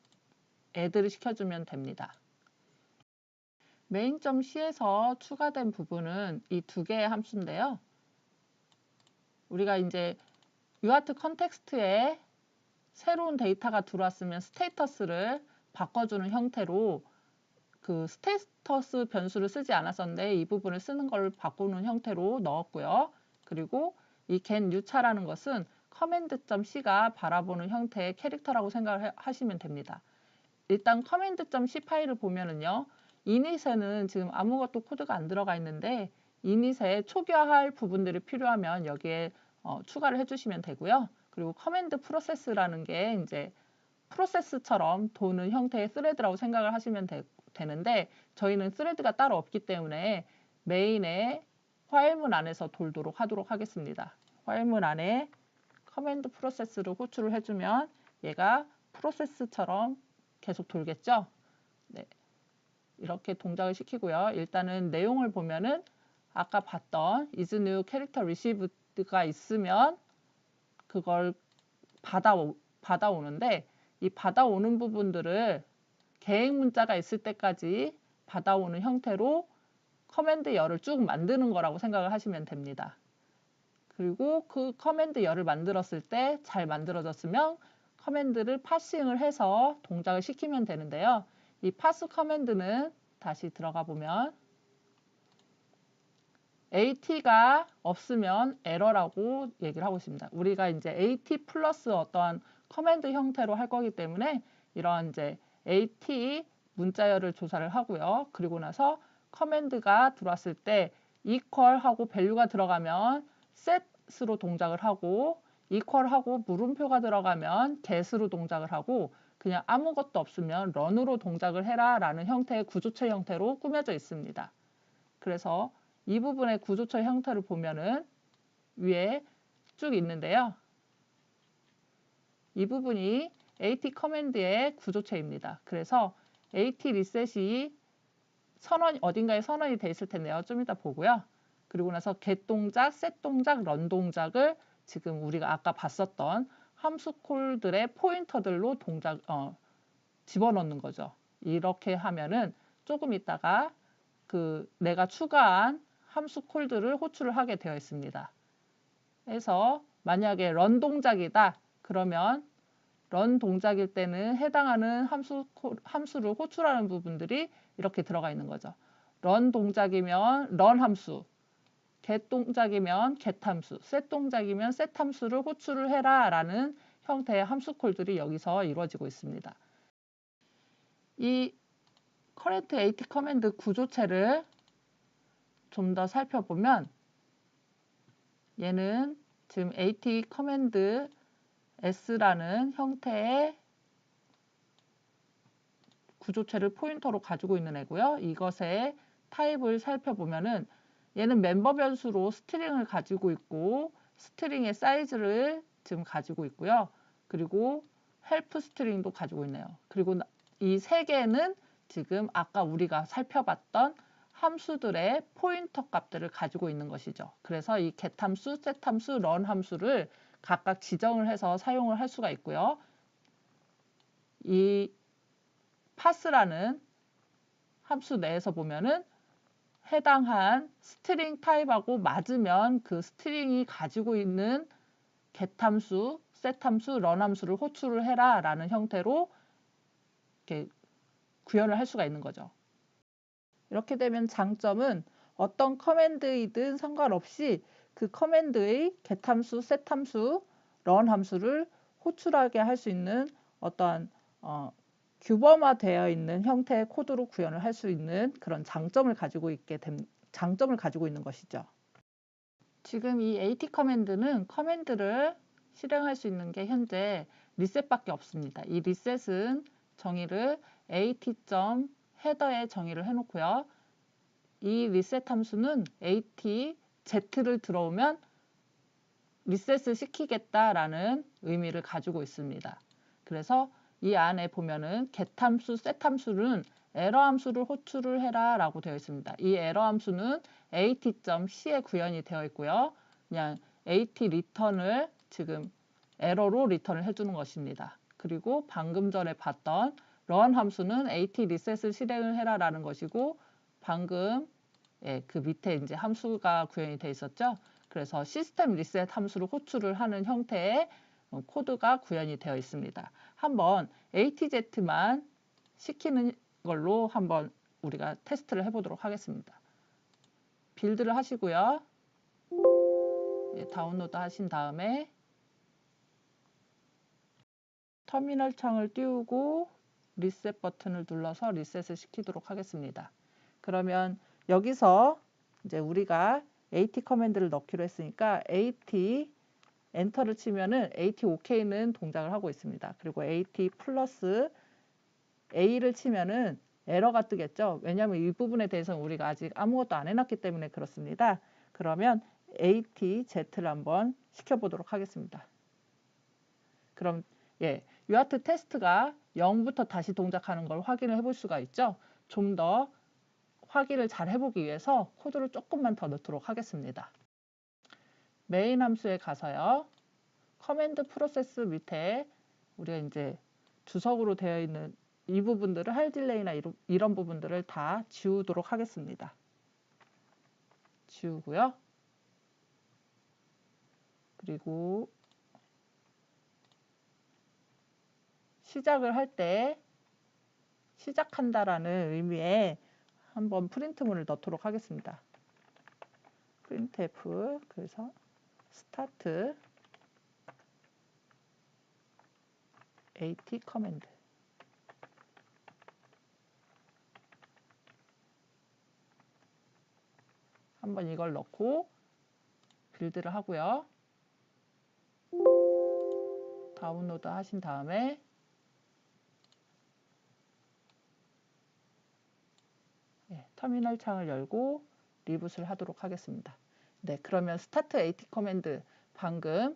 add를 시켜주면 됩니다. main.c에서 추가된 부분은 이 2개의 함수인데요. 우리가 이제 UART 컨텍스트에 새로운 데이터가 들어왔으면 스테이터스를 바꿔주는 형태로 그 스테이터스 변수를 쓰지 않았었는데 이 부분을 쓰는 걸 바꾸는 형태로 넣었고요. 그리고 이 getNew차라는 것은 command.c가 바라보는 형태의 캐릭터라고 생각을 하시면 됩니다. 일단 command.c 파일을 보면은요. init에는 지금 아무것도 코드가 안 들어가 있는데 init에 초기화할 부분들이 필요하면 여기에 추가를 해주시면 되고요. 그리고 커맨드 프로세스라는 게 이제 프로세스처럼 도는 형태의 스레드라고 생각을 하시면 되는데 저희는 스레드가 따로 없기 때문에 메인의 화일문 안에서 돌도록 하도록 하겠습니다. 화일문 안에 커맨드 프로세스를 호출을 해주면 얘가 프로세스처럼 계속 돌겠죠. 네. 이렇게 동작을 시키고요. 일단은 내용을 보면은 아까 봤던 is new character received가 있으면 그걸 받아오는데 이 받아오는 부분들을 계획 문자가 있을 때까지 받아오는 형태로 커맨드 열을 쭉 만드는 거라고 생각을 하시면 됩니다. 그리고 그 커맨드 열을 만들었을 때 잘 만들어졌으면 커맨드를 파싱을 해서 동작을 시키면 되는데요. 이 파스 커맨드는 다시 들어가 보면 AT가 없으면 에러라고 얘기를 하고 있습니다. 우리가 이제 AT 플러스 어떠한 커맨드 형태로 할 거기 때문에 이런 이제 AT 문자열을 조사를 하고요. 그리고 나서 커맨드가 들어왔을 때 equal 하고 밸류가 들어가면 set으로 동작을 하고 equal 하고 물음표가 들어가면 get으로 동작을 하고 그냥 아무것도 없으면 run으로 동작을 해라 라는 형태의 구조체 형태로 꾸며져 있습니다. 그래서 이 부분의 구조체 형태를 보면은 위에 쭉 있는데요. 이 부분이 AT 커맨드의 구조체입니다. 그래서 AT 리셋이 어딘가에 선언이 돼 있을 텐데요. 좀 이따 보고요. 그리고 나서 get 동작, set 동작, run 동작을 지금 우리가 아까 봤었던 함수 콜들의 포인터들로 집어넣는 거죠. 이렇게 하면은 조금 있다가 내가 추가한 함수 콜들을 호출을 하게 되어 있습니다. 그래서 만약에 run 동작이다. 그러면 run 동작일 때는 해당하는 함수를 호출하는 부분들이 이렇게 들어가 있는 거죠. run 동작이면 run 함수, get 동작이면 get 함수, set 동작이면 set 함수를 호출을 해라 라는 형태의 함수 콜들이 여기서 이루어지고 있습니다. 이 current AT 커맨드 구조체를 좀 더 살펴보면 얘는 지금 AT 커맨드 S라는 형태의 구조체를 포인터로 가지고 있는 애고요. 이것의 타입을 살펴보면은 얘는 멤버 변수로 스트링을 가지고 있고 스트링의 사이즈를 지금 가지고 있고요. 그리고 헬프 스트링도 가지고 있네요. 그리고 이 세 개는 지금 아까 우리가 살펴봤던 함수들의 포인터 값들을 가지고 있는 것이죠. 그래서 이 get 함수, set 함수, run 함수를 각각 지정을 해서 사용을 할 수가 있고요. 이 pass라는 함수 내에서 보면은 해당한 스트링 타입하고 맞으면 그 스트링이 가지고 있는 get 함수, set 함수, run 함수를 호출을 해라 라는 형태로 이렇게 구현을 할 수가 있는 거죠. 이렇게 되면 장점은 어떤 커맨드이든 상관없이 그 커맨드의 get 함수, set 함수, run 함수를 호출하게 할 수 있는 어떠한 규범화되어 있는 형태의 코드로 구현을 할 수 있는 그런 장점을 가지고 있는 것이죠. 지금 이 AT 커맨드는 커맨드를 실행할 수 있는 게 현재 리셋밖에 없습니다. 이 리셋은 정의를 at.header에 정의를 해놓고요. 이 리셋 함수는 at z를 들어오면 리셋을 시키겠다라는 의미를 가지고 있습니다. 그래서 이 안에 보면은 get 함수, set 함수는 에러 함수를 호출을 해라 라고 되어 있습니다. 이 에러 함수는 at.c에 구현이 되어 있고요. 그냥 at return을 지금 에러로 리턴을 해주는 것입니다. 그리고 방금 전에 봤던 run 함수는 at reset을 실행을 해라 라는 것이고 방금 그 밑에 이제 함수가 구현이 되어 있었죠. 그래서 시스템 리셋 함수를 호출을 하는 형태의 코드가 구현이 되어 있습니다. 한번 ATZ만 시키는 걸로 한번 우리가 테스트를 해보도록 하겠습니다. 빌드를 하시고요. 다운로드 하신 다음에 터미널 창을 띄우고 리셋 버튼을 눌러서 리셋을 시키도록 하겠습니다. 그러면 여기서 이제 우리가 AT 커맨드를 넣기로 했으니까 AT 엔터를 치면은 AT OK는 동작을 하고 있습니다. 그리고 AT 플러스 A를 치면은 에러가 뜨겠죠. 왜냐하면 이 부분에 대해서는 우리가 아직 아무것도 안 해놨기 때문에 그렇습니다. 그러면 AT Z를 한번 시켜보도록 하겠습니다. 그럼 유아트 테스트가 0부터 다시 동작하는 걸 확인을 해볼 수가 있죠. 좀 더 확인을 잘 해보기 위해서 코드를 조금만 더 넣도록 하겠습니다. 메인 함수에 가서요. 커맨드 프로세스 밑에 우리가 이제 주석으로 되어 있는 이 부분들을 할 딜레이나 이런 부분들을 다 지우도록 하겠습니다. 지우고요. 그리고 시작을 할 때 시작한다라는 의미의 한번 프린트문을 넣도록 하겠습니다. printf 그래서 start at command 한번 이걸 넣고 빌드를 하고요. 다운로드 하신 다음에 터미널 창을 열고 리붓을 하도록 하겠습니다. 네, 그러면 start at command 방금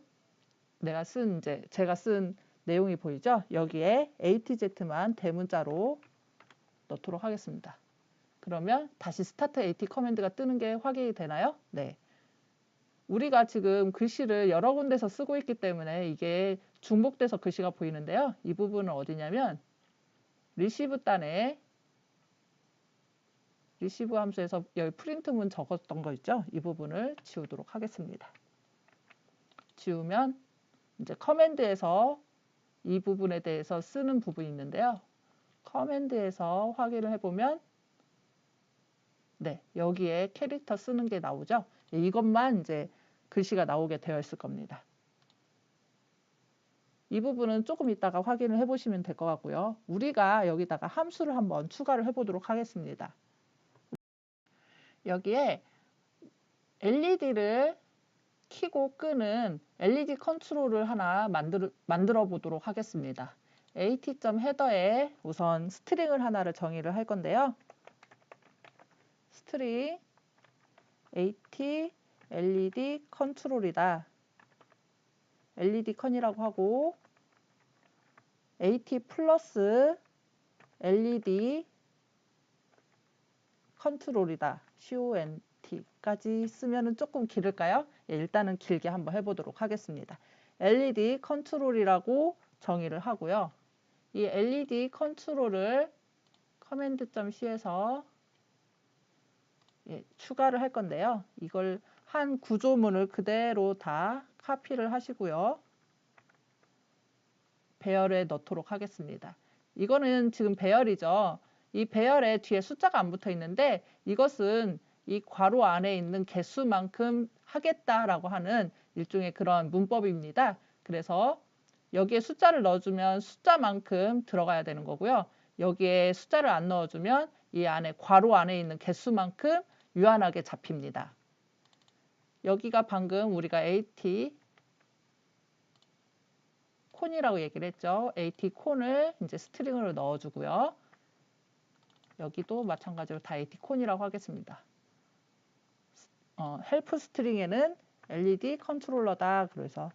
제가 쓴 내용이 보이죠? 여기에 ATZ만 대문자로 넣도록 하겠습니다. 그러면 다시 start at command가 뜨는 게 확인이 되나요? 네. 우리가 지금 글씨를 여러 군데서 쓰고 있기 때문에 이게 중복돼서 글씨가 보이는데요. 이 부분은 어디냐면 리시브 단에 리시브 함수에서 여기 프린트문 적었던 거 있죠? 이 부분을 지우도록 하겠습니다. 지우면 이제 커맨드에서 이 부분에 대해서 쓰는 부분이 있는데요. 커맨드에서 확인을 해보면 네, 여기에 캐릭터 쓰는 게 나오죠. 이것만 이제 글씨가 나오게 되어 있을 겁니다. 이 부분은 조금 이따가 확인을 해보시면 될 것 같고요. 우리가 여기다가 함수를 한번 추가를 해보도록 하겠습니다. 여기에 LED를 켜고 끄는 LED 컨트롤을 하나 만들어 보도록 하겠습니다. at.header에 우선 스트링을 하나를 정의를 할 건데요. 스트링 at LED 컨트롤이다. LED 컨이라고 하고 at 플러스 LED 컨트롤이다. CONT까지 쓰면 조금 길을까요? 일단은 길게 한번 해보도록 하겠습니다. LED 컨트롤이라고 정의를 하고요. 이 LED 컨트롤을 command.c에서 추가를 할 건데요. 이걸 한 구조문을 그대로 다 카피를 하시고요. 배열에 넣도록 하겠습니다. 이거는 지금 배열이죠. 이 배열에 뒤에 숫자가 안 붙어 있는데 이것은 이 괄호 안에 있는 개수만큼 하겠다라고 하는 일종의 그런 문법입니다. 그래서 여기에 숫자를 넣어주면 숫자만큼 들어가야 되는 거고요. 여기에 숫자를 안 넣어주면 이 안에 괄호 안에 있는 개수만큼 유한하게 잡힙니다. 여기가 방금 우리가 AT 콘이라고 얘기를 했죠. AT 콘을 이제 스트링으로 넣어주고요. 여기도 마찬가지로 다 AT 콘이라고 하겠습니다. 헬프 스트링에는 LED 컨트롤러다. 그래서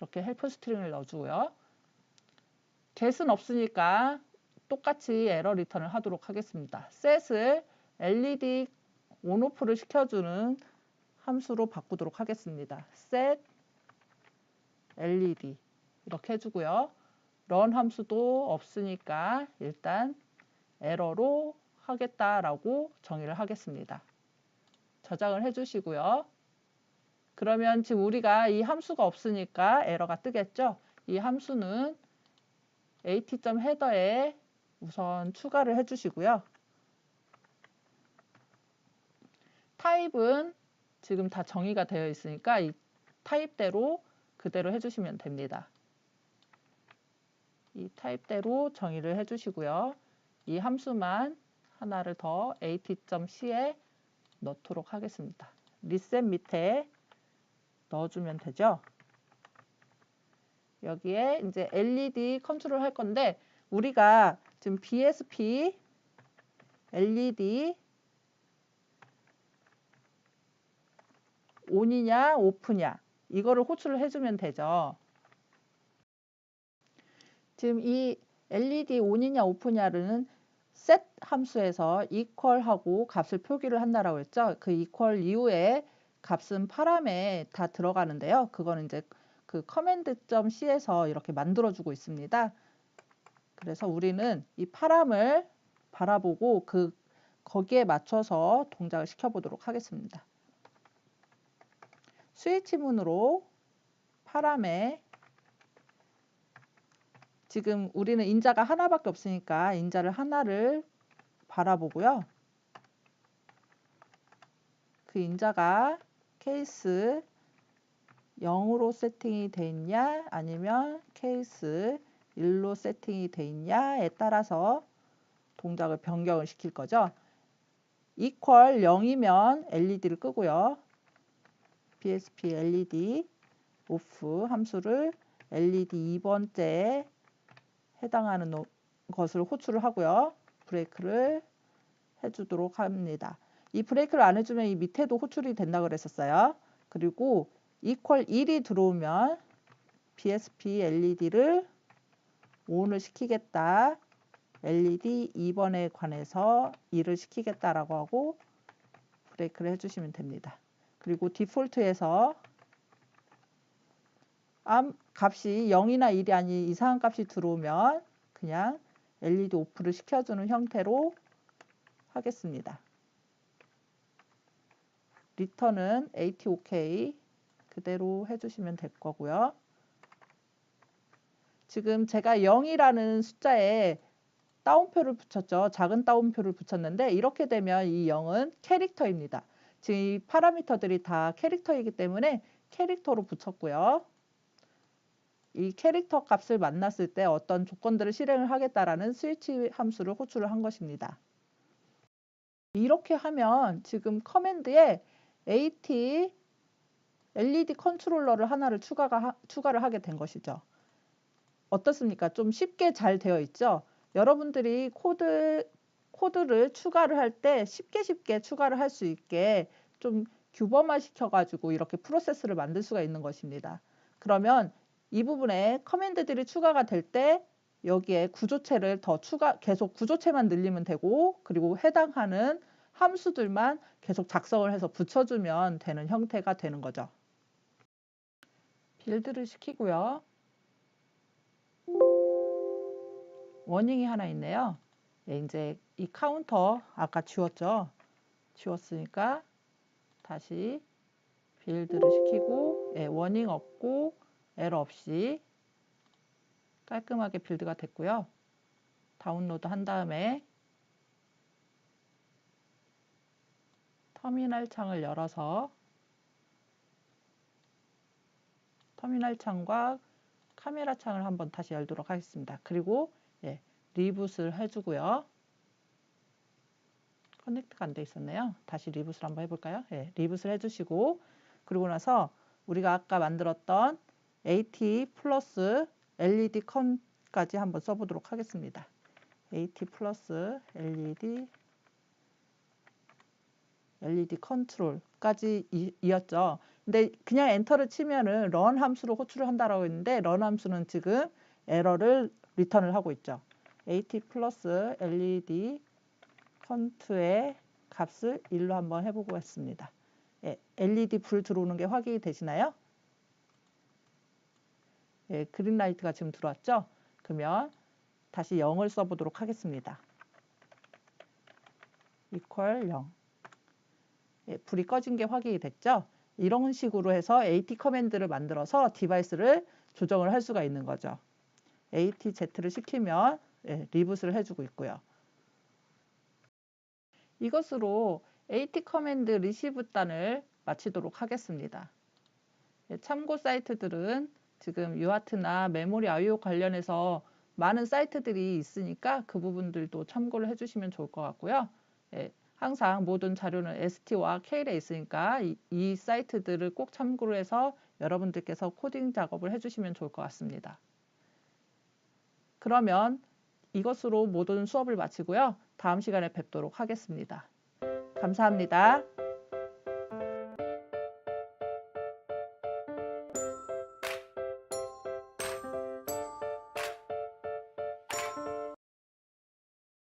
이렇게 헬프 스트링을 넣어주고요. get은 없으니까 똑같이 에러 리턴을 하도록 하겠습니다. set을 LED 온오프를 시켜주는 함수로 바꾸도록 하겠습니다. set LED 이렇게 해주고요. run 함수도 없으니까 일단 에러로 하겠다라고 정의를 하겠습니다. 저장을 해주시고요. 그러면 지금 우리가 이 함수가 없으니까 에러가 뜨겠죠? 이 함수는 at.header에 우선 추가를 해주시고요. 타입은 지금 다 정의가 되어 있으니까 이 타입대로 그대로 해주시면 됩니다. 이 타입대로 정의를 해주시고요. 이 함수만 하나를 더 at.c에 넣도록 하겠습니다. 리셋 밑에 넣어주면 되죠. 여기에 이제 LED 컨트롤 할 건데 우리가 지금 BSP LED ON이냐 OFF냐 이거를 호출을 해주면 되죠. 지금 이 LED ON이냐 OFF냐는 set 함수에서 equal하고 값을 표기를 한다라고 했죠. 그 equal 이후에 값은 파람에 다 들어가는데요. 그거는 이제 그 command.c에서 이렇게 만들어주고 있습니다. 그래서 우리는 이 파람을 바라보고 거기에 맞춰서 동작을 시켜보도록 하겠습니다. 스위치 문으로 파람에 지금 우리는 인자가 하나밖에 없으니까 인자를 하나를 바라보고요. 그 인자가 케이스 0으로 세팅이 돼 있냐 아니면 케이스 1로 세팅이 돼 있냐에 따라서 동작을 변경을 시킬 거죠. equal 0이면 LED를 끄고요. BSP LED off 함수를 LED 2번째에 해당하는 것을 호출을 하고요. 브레이크를 해주도록 합니다. 이 브레이크를 안 해주면 이 밑에도 호출이 된다 그랬었어요. 그리고 equal 1이 들어오면 BSP LED를 ON을 시키겠다. LED 2번에 관해서 1을 시키겠다라고 하고 브레이크를 해주시면 됩니다. 그리고 디폴트에서 값이 0이나 1이 아닌 이상한 값이 들어오면 그냥 LED 오프를 시켜주는 형태로 하겠습니다. 리턴은 ATOK 그대로 해주시면 될 거고요. 지금 제가 0이라는 숫자에 따옴표를 붙였죠. 작은 따옴표를 붙였는데 이렇게 되면 이 0은 캐릭터입니다. 지금 이 파라미터들이 다 캐릭터이기 때문에 캐릭터로 붙였고요. 이 캐릭터 값을 만났을 때 어떤 조건들을 실행을 하겠다라는 스위치 함수를 호출을 한 것입니다. 이렇게 하면 지금 커맨드에 AT LED 컨트롤러를 하나를 추가를 하게 된 것이죠. 어떻습니까? 좀 쉽게 잘 되어 있죠? 여러분들이 코드를 추가를 할 때 쉽게 추가를 할 수 있게 좀 규범화 시켜가지고 이렇게 프로세스를 만들 수가 있는 것입니다. 그러면 이 부분에 커맨드들이 추가가 될 때 여기에 구조체를 계속 구조체만 늘리면 되고 그리고 해당하는 함수들만 계속 작성을 해서 붙여주면 되는 형태가 되는 거죠. 빌드를 시키고요. 워닝이 하나 있네요. 네, 이제 이 카운터 아까 지웠죠. 지웠으니까 다시 빌드를 시키고 워닝 없고 에러 없이 깔끔하게 빌드가 됐고요. 다운로드 한 다음에 터미널 창을 열어서 터미널 창과 카메라 창을 한번 다시 열도록 하겠습니다. 그리고 리붓을 해주고요. 커넥트가 안 돼 있었네요. 다시 리붓을 한번 해볼까요? 리붓을 해주시고 그리고 나서 우리가 아까 만들었던 AT 플러스 LED 컨까지 한번 써보도록 하겠습니다. AT 플러스 LED 컨트롤까지 이었죠. 근데 그냥 엔터를 치면은 run 함수로 호출을 한다라고 했는데 run 함수는 지금 에러를 리턴을 하고 있죠. AT 플러스 LED 컨트의 값을 1로 한번 해보겠습니다. LED 불 들어오는 게 확인이 되시나요? 그린라이트가 지금 들어왔죠? 그러면 다시 0을 써보도록 하겠습니다. equal 0. 불이 꺼진 게 확인이 됐죠? 이런 식으로 해서 AT 커맨드를 만들어서 디바이스를 조정을 할 수가 있는 거죠. ATZ를 시키면 리붓을 해주고 있고요. 이것으로 AT 커맨드 리시브 단을 마치도록 하겠습니다. 참고 사이트들은 지금 UART나 메모리 I/O 관련해서 많은 사이트들이 있으니까 그 부분들도 참고를 해주시면 좋을 것 같고요. 항상 모든 자료는 ST와 K에 있으니까 이 사이트들을 꼭 참고를 해서 여러분들께서 코딩 작업을 해주시면 좋을 것 같습니다. 그러면 이것으로 모든 수업을 마치고요. 다음 시간에 뵙도록 하겠습니다. 감사합니다.